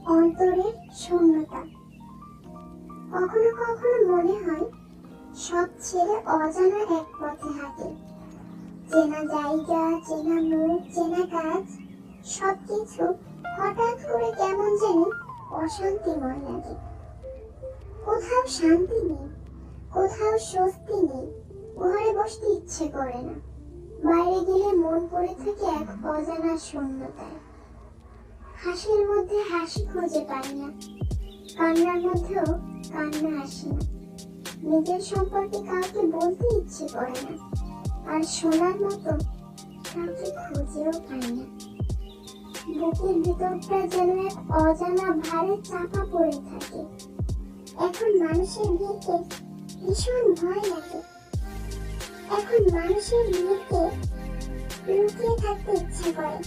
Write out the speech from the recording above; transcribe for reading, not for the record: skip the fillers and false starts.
অন্তরের শূন্যতা। কখনো কখনো মনে হয় সব ছেড়ে অজানা এক পথে হাঁটে। চেনা জায়গা, চেনা মুখ, চেনা কাজ, সবকিছু হঠাৎ করে কেমন জানি অশান্তিময় লাগে। কোথাও শান্তি নেই, কোথাও স্বস্তি নেই। ঘরে বসতে ইচ্ছে করে না, বাইরে গেলে মন পড়ে থাকে এক অজানা শূন্যতায়। হাসির মধ্যে হাসি খুঁজে পাই না, কান্নার মধ্যেও কান্না আসে না। নিজের সম্পর্কে কাউকে বলতে ইচ্ছে করে না, আর শোনার মতো কাউকে খুঁজেও পাই না। বুকের ভিতরটা যেন এক অজানা ভারে চাপা পড়ে থাকে। এখন মানুষের ভিড়কে ভীষণ ভয় লাগে। এখন মানুষের ভিড়কে লুকিয়ে থাকতে ইচ্ছে করে।